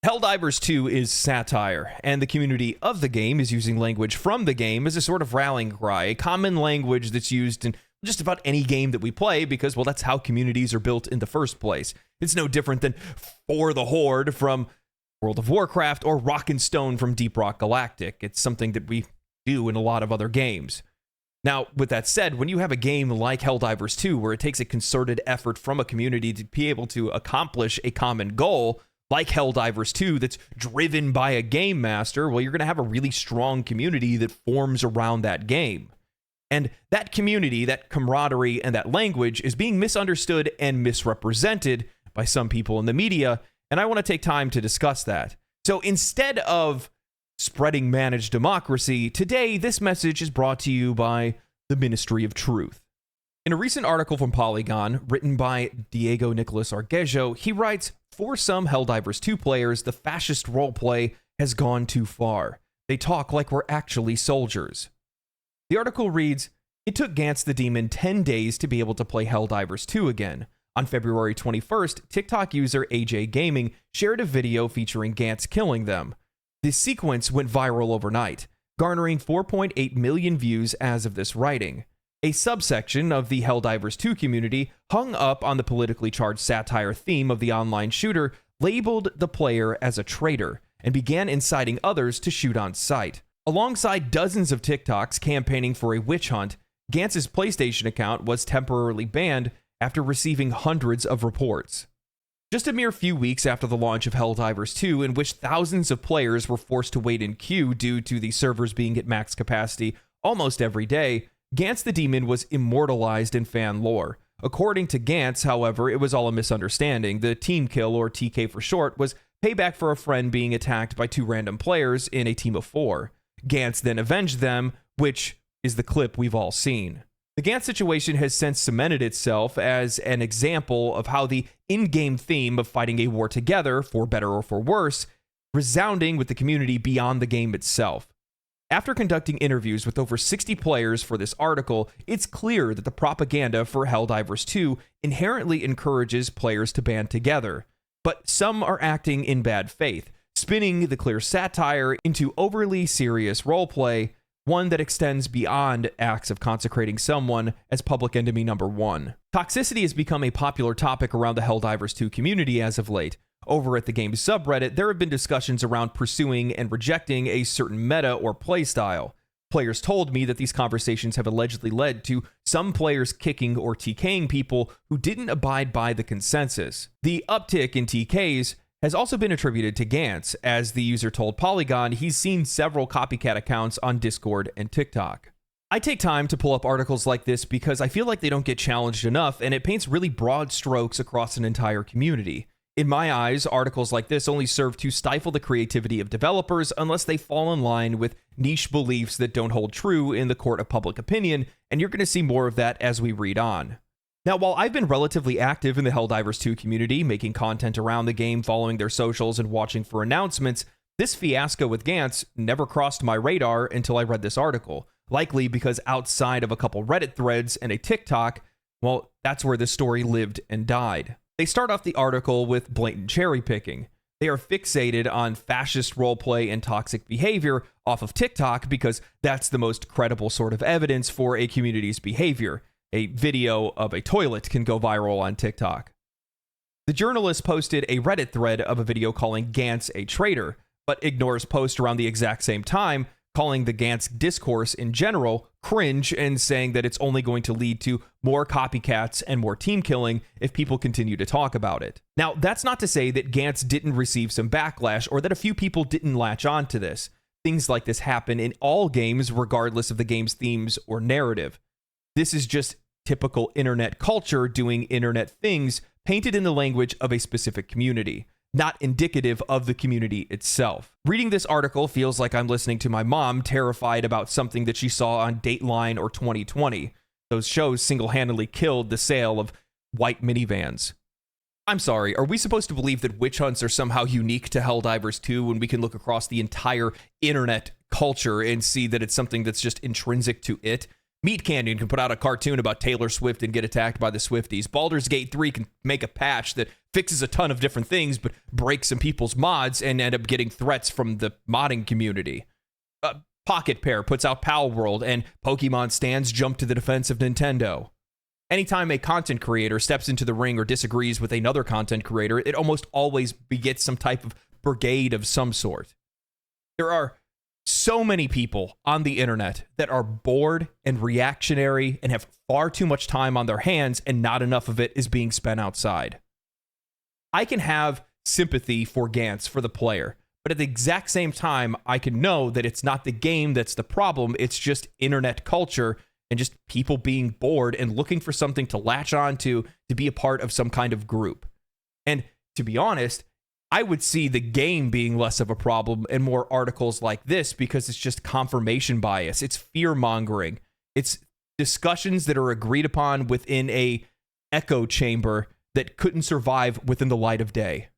Helldivers 2 is satire, and the community of the game is using language from the game as a sort of rallying cry, a common language that's used in just about any game that we play because, well, that's how communities are built in the first place. It's no different than For the Horde from World of Warcraft or Rock and Stone from Deep Rock Galactic. It's something that we do in a lot of other games. Now, with that said, when you have a game like Helldivers 2, where it takes a concerted effort from a community to be able to accomplish a common goal, like Helldivers 2, that's driven by a game master, well, you're going to have a really strong community that forms around that game. And that community, that camaraderie, and that language is being misunderstood and misrepresented by some people in the media, and I want to take time to discuss that. So instead of spreading managed democracy, today this message is brought to you by the Ministry of Truth. In a recent article from Polygon, written by Diego Nicolas Arguello, he writes, "For some Helldivers 2 players, the fascist roleplay has gone too far. They talk like we're actually soldiers." The article reads, "It took Gantz the Demon 10 days to be able to play Helldivers 2 again. On February 21st, TikTok user AJ Gaming shared a video featuring Gantz killing them. This sequence went viral overnight, garnering 4.8 million views as of this writing. A subsection of the Helldivers 2 community hung up on the politically charged satire theme of the online shooter, labeled the player as a traitor, and began inciting others to shoot on sight. Alongside dozens of TikToks campaigning for a witch hunt, Gantz's PlayStation account was temporarily banned after receiving hundreds of reports. Just a mere few weeks after the launch of Helldivers 2, in which thousands of players were forced to wait in queue due to the servers being at max capacity almost every day, Gantz the Demon was immortalized in fan lore. According to Gantz, however, it was all a misunderstanding. The team kill, or TK for short, was payback for a friend being attacked by two random players in a team of 4. Gantz then avenged them, which is the clip we've all seen. The Gantz situation has since cemented itself as an example of how the in-game theme of fighting a war together, for better or for worse, resounding with the community beyond the game itself. After conducting interviews with over 60 players for this article, it's clear that the propaganda for Helldivers 2 inherently encourages players to band together. But some are acting in bad faith, spinning the clear satire into overly serious roleplay, one that extends beyond acts of consecrating someone as public enemy number 1. Toxicity has become a popular topic around the Helldivers 2 community as of late. Over at the game's subreddit, there have been discussions around pursuing and rejecting a certain meta or playstyle. Players told me that these conversations have allegedly led to some players kicking or TKing people who didn't abide by the consensus. The uptick in TKs has also been attributed to Gantz, as the user told Polygon he's seen several copycat accounts on Discord and TikTok. I take time to pull up articles like this because I feel like they don't get challenged enough, and it paints really broad strokes across an entire community. In my eyes, articles like this only serve to stifle the creativity of developers unless they fall in line with niche beliefs that don't hold true in the court of public opinion, and you're going to see more of that as we read on. Now, while I've been relatively active in the Helldivers 2 community, making content around the game, following their socials, and watching for announcements, this fiasco with Gantz never crossed my radar until I read this article, likely because outside of a couple Reddit threads and a TikTok, well, that's where this story lived and died. They start off the article with blatant cherry picking. They are fixated on fascist roleplay and toxic behavior off of TikTok because that's the most credible sort of evidence for a community's behavior. A video of a toilet can go viral on TikTok. The journalist posted a Reddit thread of a video calling Gantz a traitor, but ignores posts around the exact same time calling the Gantz discourse in general cringe and saying that it's only going to lead to more copycats and more team killing if people continue to talk about it. Now, that's not to say that Gantz didn't receive some backlash or that a few people didn't latch on to this. Things like this happen in all games regardless of the game's themes or narrative. This is just typical internet culture doing internet things painted in the language of a specific community, not indicative of the community itself. Reading this article feels like I'm listening to my mom terrified about something that she saw on Dateline or 2020. Those shows single-handedly killed the sale of white minivans. I'm sorry, are we supposed to believe that witch hunts are somehow unique to Helldivers 2 when we can look across the entire internet culture and see that it's something that's just intrinsic to it? Meat Canyon can put out a cartoon about Taylor Swift and get attacked by the Swifties. Baldur's Gate 3 can make a patch that fixes a ton of different things, but breaks some people's mods and end up getting threats from the modding community. Pocket Pair puts out Pal World, and Pokemon stands jump to the defense of Nintendo. Anytime a content creator steps into the ring or disagrees with another content creator, it almost always begets some type of brigade of some sort. There are so many people on the internet that are bored and reactionary and have far too much time on their hands, and not enough of it is being spent outside. I can have sympathy for Gantz, for the player, but at the exact same time, I can know that it's not the game that's the problem, it's just internet culture and just people being bored and looking for something to latch on to be a part of some kind of group. And to be honest, I would see the game being less of a problem and more articles like this, because it's just confirmation bias. It's fear-mongering. It's discussions that are agreed upon within a echo chamber that couldn't survive within the light of day.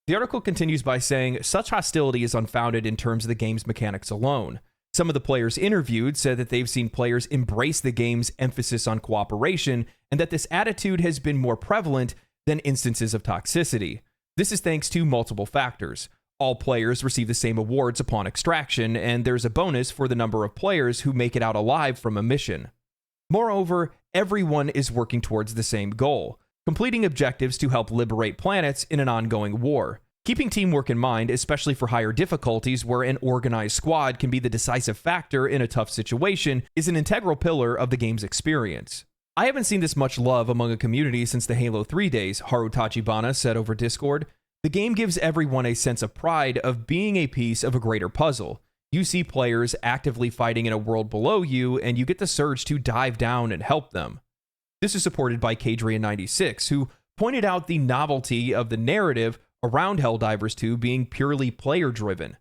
The article continues by saying, such hostility is unfounded in terms of the game's mechanics alone. Some of the players interviewed said that they've seen players embrace the game's emphasis on cooperation, and that this attitude has been more prevalent than instances of toxicity. This is thanks to multiple factors. All players receive the same awards upon extraction, and there's a bonus for the number of players who make it out alive from a mission. Moreover, everyone is working towards the same goal, completing objectives to help liberate planets in an ongoing war. Keeping teamwork in mind, especially for higher difficulties where an organized squad can be the decisive factor in a tough situation, is an integral pillar of the game's experience. I haven't seen this much love among a community since the Halo 3 days, Haru Tachibana said over Discord. The game gives everyone a sense of pride of being a piece of a greater puzzle. You see players actively fighting in a world below you, and you get the surge to dive down and help them. This is supported by Kadrian96, who pointed out the novelty of the narrative around Helldivers 2 being purely player-driven,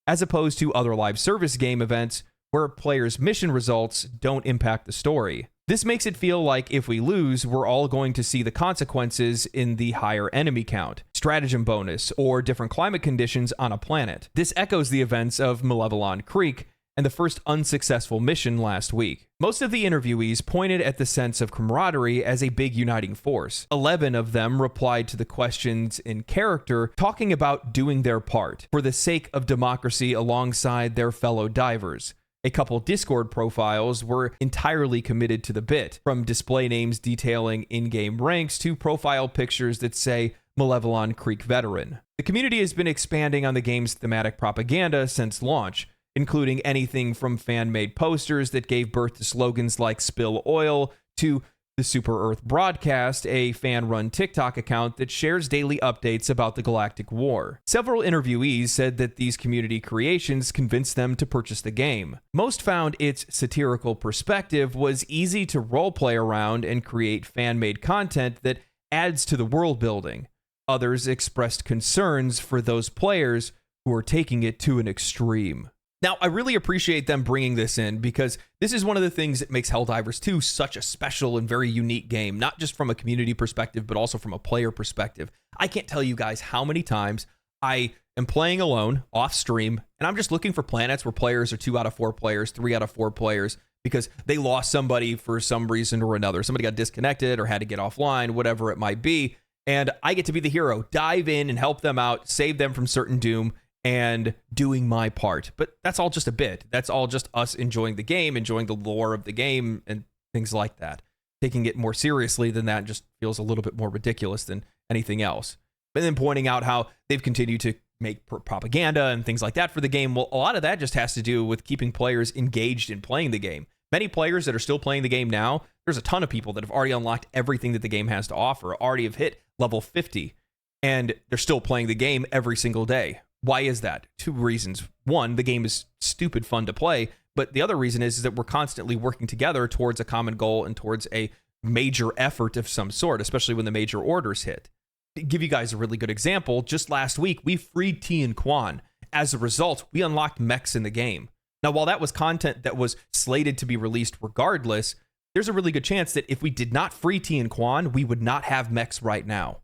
as opposed to other live service game events where players' mission results don't impact the story. This makes it feel like if we lose, we're all going to see the consequences in the higher enemy count, stratagem bonus, or different climate conditions on a planet. This echoes the events of Malevelon Creek and the first unsuccessful mission last week. Most of the interviewees pointed at the sense of camaraderie as a big uniting force. 11 of them replied to the questions in character, talking about doing their part for the sake of democracy alongside their fellow divers. A couple Discord profiles were entirely committed to the bit, from display names detailing in-game ranks to profile pictures that say Malevelon Creek Veteran. The community has been expanding on the game's thematic propaganda since launch, including anything from fan-made posters that gave birth to slogans like Spill Oil to the Super Earth Broadcast, a fan-run TikTok account that shares daily updates about the Galactic War. Several interviewees said that these community creations convinced them to purchase the game. Most found its satirical perspective was easy to roleplay around and create fan-made content that adds to the world building. Others expressed concerns for those players who are taking it to an extreme. Now, I really appreciate them bringing this in, because this is one of the things that makes Helldivers 2 such a special and very unique game, not just from a community perspective, but also from a player perspective. I can't tell you guys how many times I am playing alone, off stream, and I'm just looking for planets where players are 2 out of 4 players, 3 out of 4 players, because they lost somebody for some reason or another. Somebody got disconnected or had to get offline, whatever it might be, and I get to be the hero, dive in and help them out, save them from certain doom, and doing my part. But that's all just a bit. That's all just us enjoying the game, enjoying the lore of the game, and things like that. Taking it more seriously than that just feels a little bit more ridiculous than anything else. But then pointing out how they've continued to make propaganda and things like that for the game. Well, a lot of that just has to do with keeping players engaged in playing the game. Many players that are still playing the game now, there's a ton of people that have already unlocked everything that the game has to offer, already have hit level 50, and they're still playing the game every single day. Why is that? 2 reasons. One, the game is stupid fun to play, but the other reason is that we're constantly working together towards a common goal and towards a major effort of some sort, especially when the major orders hit. To give you guys a really good example, just last week, we freed T and Quan. As a result, we unlocked mechs in the game. Now, while that was content that was slated to be released regardless, there's a really good chance that if we did not free T and Quan, we would not have mechs right now.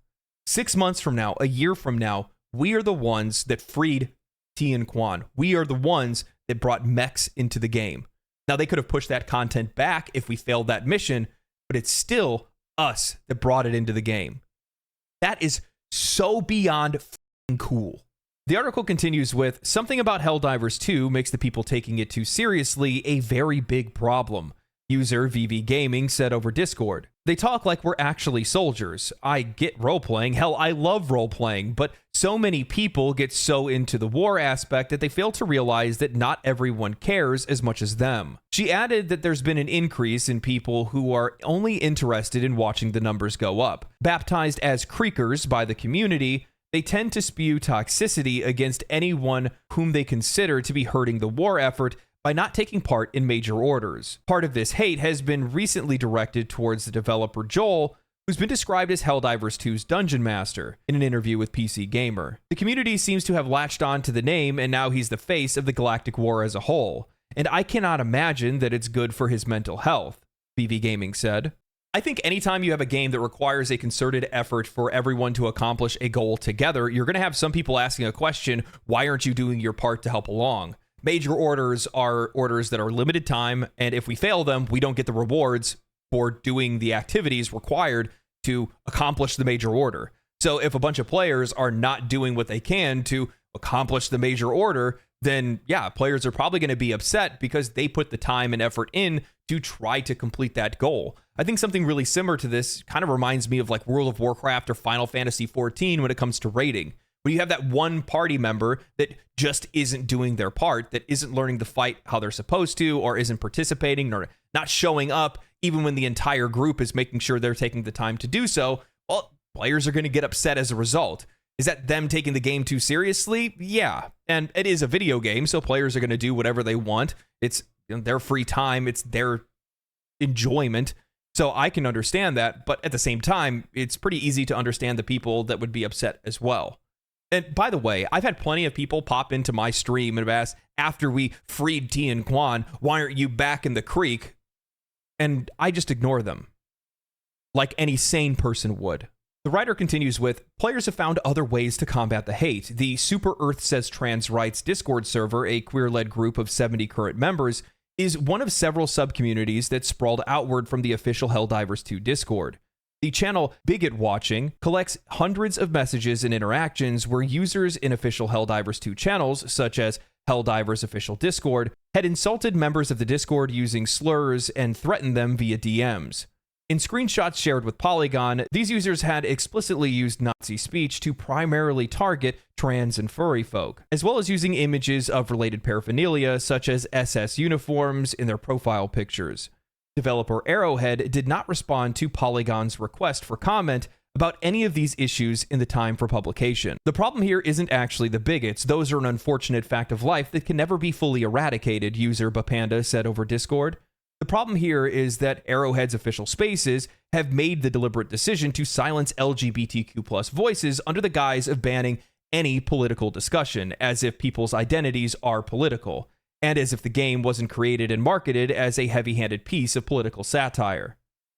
6 months from now, a year from now, we are the ones that freed T and Quan. We are the ones that brought mechs into the game. Now, they could have pushed that content back if we failed that mission, but it's still us that brought it into the game. That is so beyond f***ing cool. The article continues with, something about Helldivers 2 makes the people taking it too seriously a very big problem. User VV Gaming said over Discord. They talk like we're actually soldiers. I get role-playing. Hell, I love role-playing. But so many people get so into the war aspect that they fail to realize that not everyone cares as much as them. She added that there's been an increase in people who are only interested in watching the numbers go up. Baptized as creekers by the community, they tend to spew toxicity against anyone whom they consider to be hurting the war effort by not taking part in major orders. Part of this hate has been recently directed towards the developer Joel, who's been described as Helldivers 2's Dungeon Master in an interview with PC Gamer. The community seems to have latched on to the name, and now he's the face of the Galactic War as a whole. And I cannot imagine that it's good for his mental health, VV Gaming said. I think anytime you have a game that requires a concerted effort for everyone to accomplish a goal together, you're going to have some people asking a question, why aren't you doing your part to help along? Major orders are orders that are limited time, and if we fail them, we don't get the rewards for doing the activities required to accomplish the major order. So if a bunch of players are not doing what they can to accomplish the major order, then yeah, players are probably going to be upset because they put the time and effort in to try to complete that goal. I think something really similar to this kind of reminds me of like World of Warcraft or Final Fantasy XIV when it comes to raiding. When you have that one party member that just isn't doing their part, that isn't learning to fight how they're supposed to, or isn't participating, or not showing up, even when the entire group is making sure they're taking the time to do so, well, players are going to get upset as a result. Is that them taking the game too seriously? Yeah. And it is a video game, so players are going to do whatever they want. It's their free time. It's their enjoyment. So I can understand that. But at the same time, it's pretty easy to understand the people that would be upset as well. And by the way, I've had plenty of people pop into my stream and have asked, after we freed T and Quan, why aren't you back in the creek? And I just ignore them, like any sane person would. The writer continues with, players have found other ways to combat the hate. The Super Earth Says Trans Rights Discord server, a queer-led group of 70 current members, is one of several sub-communities that sprawled outward from the official Helldivers 2 Discord. The channel Bigot Watching collects hundreds of messages and interactions where users in official Helldivers 2 channels, such as Helldivers Official Discord, had insulted members of the Discord using slurs and threatened them via DMs. In screenshots shared with Polygon, these users had explicitly used Nazi speech to primarily target trans and furry folk, as well as using images of related paraphernalia such as SS uniforms in their profile pictures. Developer Arrowhead did not respond to Polygon's request for comment about any of these issues in the time for publication. The problem here isn't actually the bigots. Those are an unfortunate fact of life that can never be fully eradicated, user Bapanda said over Discord. The problem here is that Arrowhead's official spaces have made the deliberate decision to silence LGBTQ+ voices under the guise of banning any political discussion, as if people's identities are political, and as if the game wasn't created and marketed as a heavy-handed piece of political satire.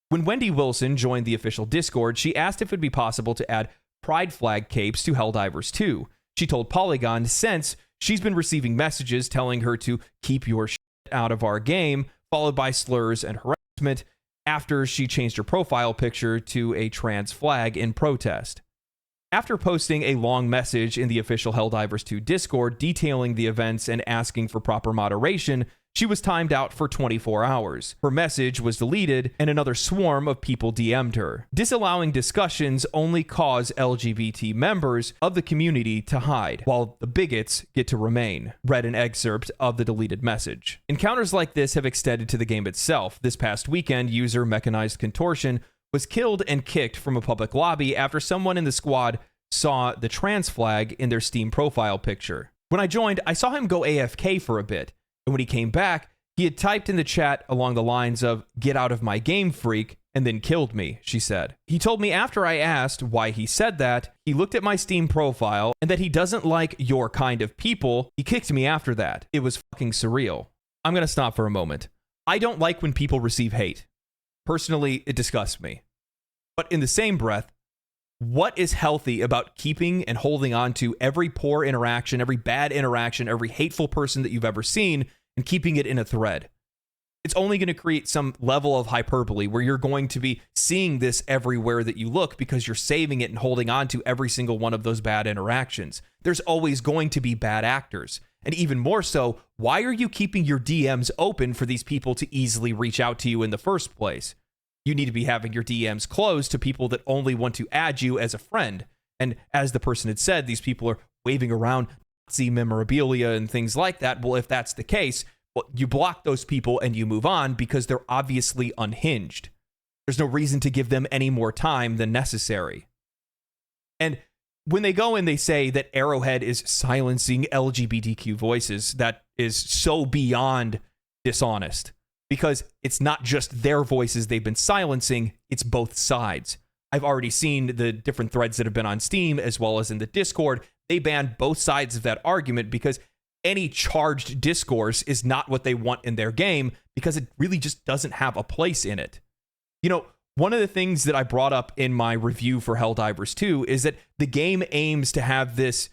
When Wendy Wilson joined the official Discord, she asked if it would be possible to add pride flag capes to Helldivers 2. She told Polygon since she's been receiving messages telling her to keep your shit out of our game, followed by slurs and harassment after she changed her profile picture to a trans flag in protest. After posting a long message in the official Helldivers 2 Discord detailing the events and asking for proper moderation, she was timed out for 24 hours. Her message was deleted, and another swarm of people DM'd her. Disallowing discussions only cause LGBT members of the community to hide, while the bigots get to remain, read an excerpt of the deleted message. Encounters like this have extended to the game itself. This past weekend, user Mechanized Contortion was killed and kicked from a public lobby after someone in the squad saw the trans flag in their Steam profile picture. When I joined, I saw him go AFK for a bit, and when he came back, he had typed in the chat along the lines of, "Get out of my game, freak," and then killed me, she said. He told me after I asked why he said that, he looked at my Steam profile, and that he doesn't like your kind of people. He kicked me after that. It was fucking surreal. I'm gonna stop for a moment. I don't like when people receive hate. Personally, it disgusts me. But in the same breath, what is healthy about keeping and holding on to every poor interaction, every bad interaction, every hateful person that you've ever seen, and keeping it in a thread? it's only going to create some level of hyperbole where you're going to be seeing this everywhere that you look because you're saving it and holding on to every single one of those bad interactions. There's always going to be bad actors. And even more so, why are you keeping your DMs open for these people to easily reach out to you in the first place? You need to be having your DMs closed to people that only want to add you as a friend. And as the person had said, these people are waving around Nazi memorabilia and things like that. Well, if that's the case, well, you block those people and you move on because they're obviously unhinged. There's no reason to give them any more time than necessary. And when they go and they say that Arrowhead is silencing LGBTQ voices, that is so beyond dishonest because it's not just their voices they've been silencing, it's both sides. I've already seen the different threads that have been on Steam as well as in the Discord. They banned both sides of that argument because any charged discourse is not what they want in their game because it really just doesn't have a place in it. You know, one of the things that I brought up in my review for Helldivers 2 is that the game aims to have this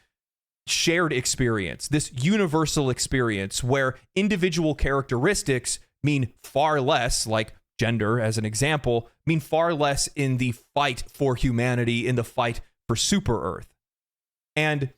shared experience, this universal experience where individual characteristics mean far less, like gender as an example, mean far less in the fight for humanity, in the fight for Super Earth. And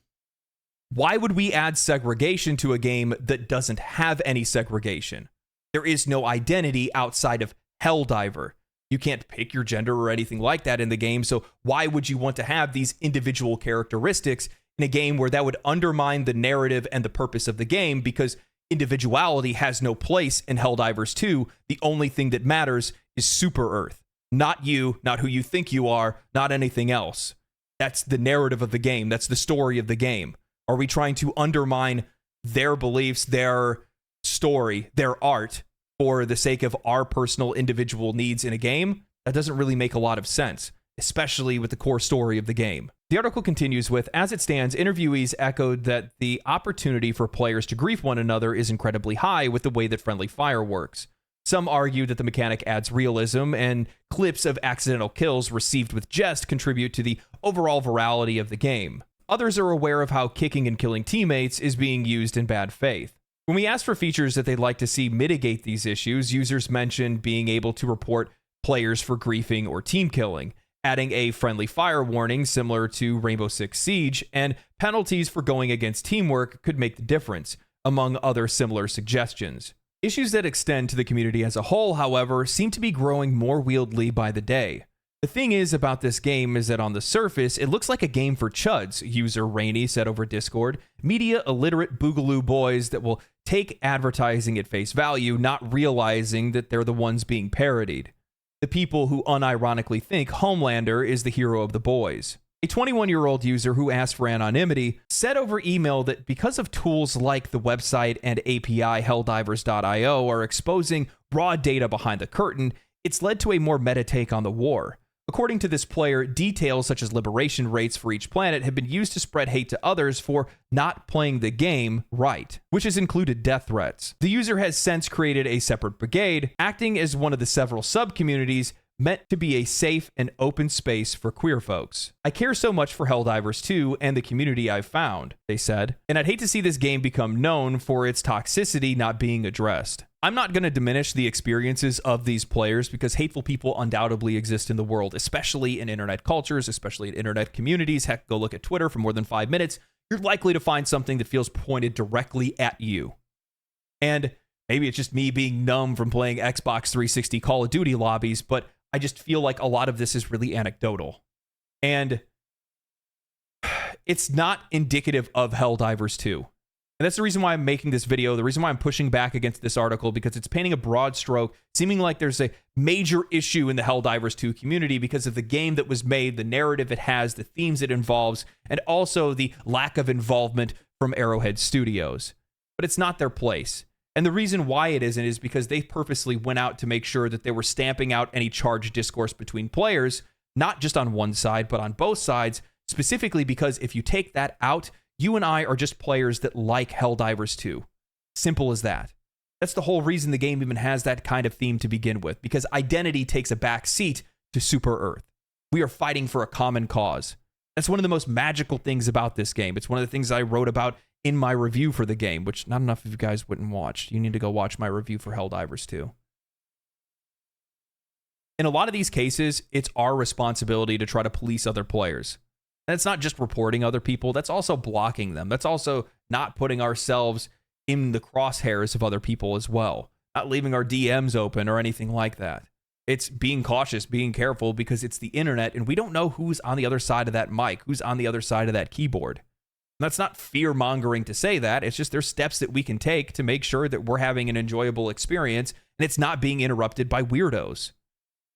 why would we add segregation to a game that doesn't have any segregation? There is no identity outside of Helldiver. You can't pick your gender or anything like that in the game, so why would you want to have these individual characteristics in a game where that would undermine the narrative and the purpose of the game because individuality has no place in Helldivers 2. The only thing that matters is Super Earth. Not you, not who you think you are, not anything else. That's the narrative of the game. That's the story of the game. Are we trying to undermine their beliefs, their story, their art for the sake of our personal individual needs in a game? That doesn't really make a lot of sense, especially with the core story of the game. The article continues with, as it stands, interviewees echoed that the opportunity for players to grief one another is incredibly high with the way that friendly fire works. Some argue that the mechanic adds realism, and clips of accidental kills received with jest contribute to the overall virality of the game. Others are aware of how kicking and killing teammates is being used in bad faith. When we asked for features that they'd like to see mitigate these issues, users mentioned being able to report players for griefing or team killing, adding a friendly fire warning similar to Rainbow Six Siege, and penalties for going against teamwork could make the difference, among other similar suggestions. Issues that extend to the community as a whole, however, seem to be growing more wieldly by the day. The thing is about this game is that on the surface, it looks like a game for chuds, user Rainey said over Discord, media illiterate boogaloo boys that will take advertising at face value, not realizing that they're the ones being parodied. The people who unironically think Homelander is the hero of the boys. A 21-year-old user who asked for anonymity said over email that because of tools like the website and API Helldivers.io are exposing raw data behind the curtain, it's led to a more meta take on the war. According to this player, details such as liberation rates for each planet have been used to spread hate to others for not playing the game right, which has included death threats. The user has since created a separate brigade, acting as one of the several sub-communities meant to be a safe and open space for queer folks. I care so much for Helldivers 2 and the community I've found, they said, and I'd hate to see this game become known for its toxicity not being addressed. I'm not going to diminish the experiences of these players because hateful people undoubtedly exist in the world, especially in internet cultures, especially in internet communities. Heck, go look at Twitter for more than 5 minutes. You're likely to find something that feels pointed directly at you. And maybe it's just me being numb from playing Xbox 360 Call of Duty lobbies, but I just feel like a lot of this is really anecdotal. And it's not indicative of Helldivers 2. And that's the reason why I'm making this video, the reason why I'm pushing back against this article, because it's painting a broad stroke, seeming like there's a major issue in the Helldivers 2 community because of the game that was made, the narrative it has, the themes it involves, and also the lack of involvement from Arrowhead Studios. But it's not their place. And the reason why it isn't is because they purposely went out to make sure that they were stamping out any charged discourse between players, not just on one side, but on both sides, specifically because if you take that out, you and I are just players that like Helldivers 2. Simple as that. That's the whole reason the game even has that kind of theme to begin with, because identity takes a back seat to Super Earth. We are fighting for a common cause. That's one of the most magical things about this game. It's one of the things I wrote about in my review for the game, which not enough of you guys went and watched. You need to go watch my review for Helldivers 2. In a lot of these cases, it's our responsibility to try to police other players. And it's not just reporting other people, that's also blocking them. That's also not putting ourselves in the crosshairs of other people as well. Not leaving our DMs open or anything like that. It's being cautious, being careful, because it's the internet and we don't know who's on the other side of that mic, who's on the other side of that keyboard. And that's not fear-mongering to say that. It's just there's steps that we can take to make sure that we're having an enjoyable experience and it's not being interrupted by weirdos.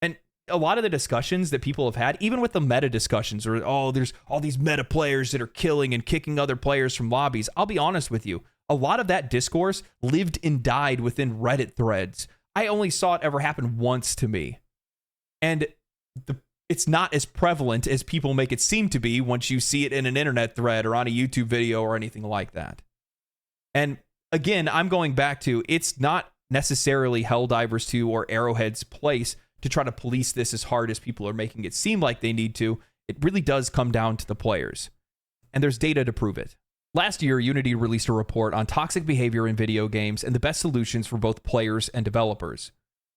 And a lot of the discussions that people have had, even with the meta discussions, or, oh, there's all these meta players that are killing and kicking other players from lobbies. I'll be honest with you. A lot of that discourse lived and died within Reddit threads. I only saw it ever happen once to me. And it's not as prevalent as people make it seem to be once you see it in an internet thread or on a YouTube video or anything like that. And again, I'm going back to, it's not necessarily Helldivers 2 or Arrowhead's place to try to police this as hard as people are making it seem like they need to. It really does come down to the players. And there's data to prove it. Last year, Unity released a report on toxic behavior in video games and the best solutions for both players and developers.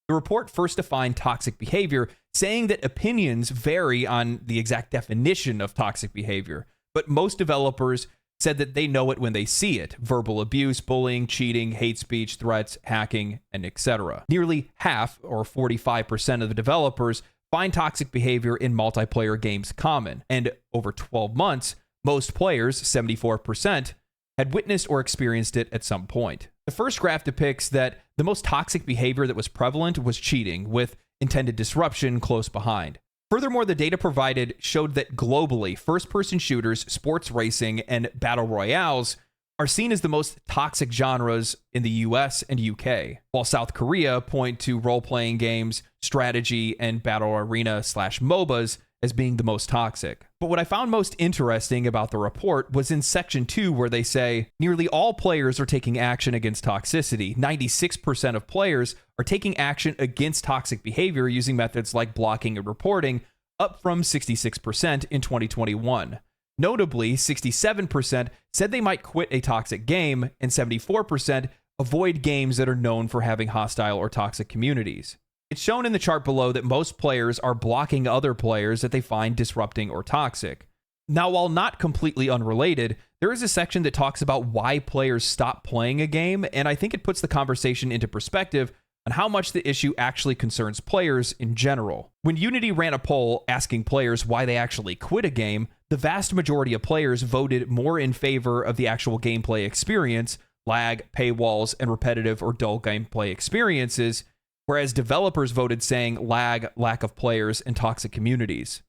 The report first defined toxic behavior, saying that opinions vary on the exact definition of toxic behavior, but most developers said that they know it when they see it: verbal abuse, bullying, cheating, hate speech, threats, hacking, and etc. Nearly half, or 45% of the developers, find toxic behavior in multiplayer games common, and over 12 months, most players, 74%, had witnessed or experienced it at some point. The first graph depicts that the most toxic behavior that was prevalent was cheating, with intended disruption close behind. Furthermore, the data provided showed that globally, first-person shooters, sports racing, and battle royales are seen as the most toxic genres in the US and UK, while South Korea point to role-playing games, strategy, and battle arena/MOBAs as being the most toxic. But what I found most interesting about the report was in section 2, where they say nearly all players are taking action against toxicity. 96% of players are taking action against toxic behavior using methods like blocking and reporting, up from 66% in 2021. Notably, 67% said they might quit a toxic game, and 74% avoid games that are known for having hostile or toxic communities. It's shown in the chart below that most players are blocking other players that they find disrupting or toxic. Now, while not completely unrelated, there is a section that talks about why players stop playing a game, and I think it puts the conversation into perspective on how much the issue actually concerns players in general. When Unity ran a poll asking players why they actually quit a game, the vast majority of players voted more in favor of the actual gameplay experience, lag, paywalls, and repetitive or dull gameplay experiences, whereas developers voted saying lag, lack of players, and toxic communities.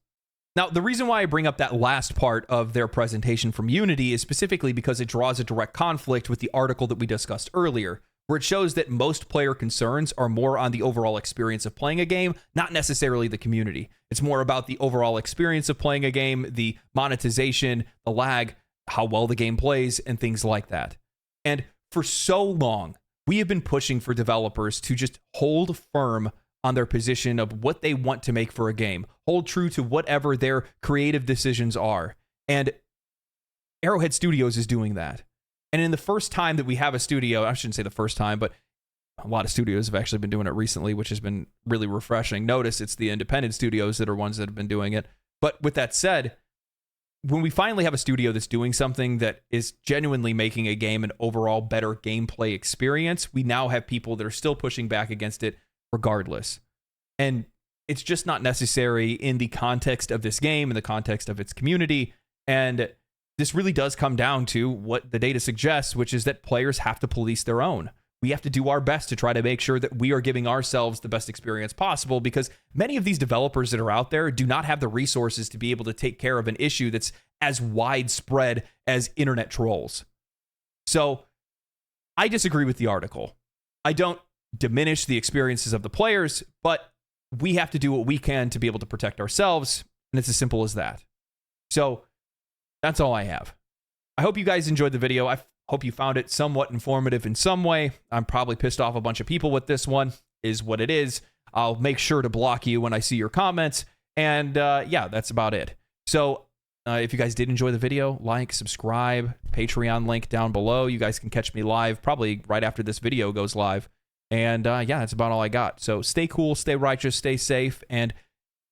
Now, the reason why I bring up that last part of their presentation from Unity is specifically because it draws a direct conflict with the article that we discussed earlier, where it shows that most player concerns are more on the overall experience of playing a game, not necessarily the community. It's more about the overall experience of playing a game, the monetization, the lag, how well the game plays, and things like that. And for so long, we have been pushing for developers to just hold firm on their position of what they want to make for a game, hold true to whatever their creative decisions are. And Arrowhead Studios is doing that. And in the first time that we have a studio, I shouldn't say the first time, but a lot of studios have actually been doing it recently, which has been really refreshing. Notice it's the independent studios that are ones that have been doing it. But with that said, when we finally have a studio that's doing something that is genuinely making a game an overall better gameplay experience, we now have people that are still pushing back against it regardless. And it's just not necessary in the context of this game, in the context of its community. And this really does come down to what the data suggests, which is that players have to police their own. We have to do our best to try to make sure that we are giving ourselves the best experience possible, because many of these developers that are out there do not have the resources to be able to take care of an issue that's as widespread as internet trolls. So I disagree with the article. I don't diminish the experiences of the players, but we have to do what we can to be able to protect ourselves, and it's as simple as that. So that's all I have. I hope you guys enjoyed the video. I hope you found it somewhat informative in some way. I'm probably pissed off a bunch of people with this one, is what it is. I'll make sure to block you when I see your comments. And yeah, that's about it. So if you guys did enjoy the video, like, subscribe, Patreon link down below. You guys can catch me live probably right after this video goes live. And yeah, that's about all I got. So stay cool, stay righteous, stay safe, and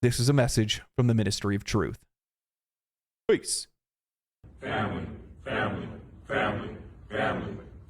this is a message from the Ministry of Truth. Peace. Family, family, family, family.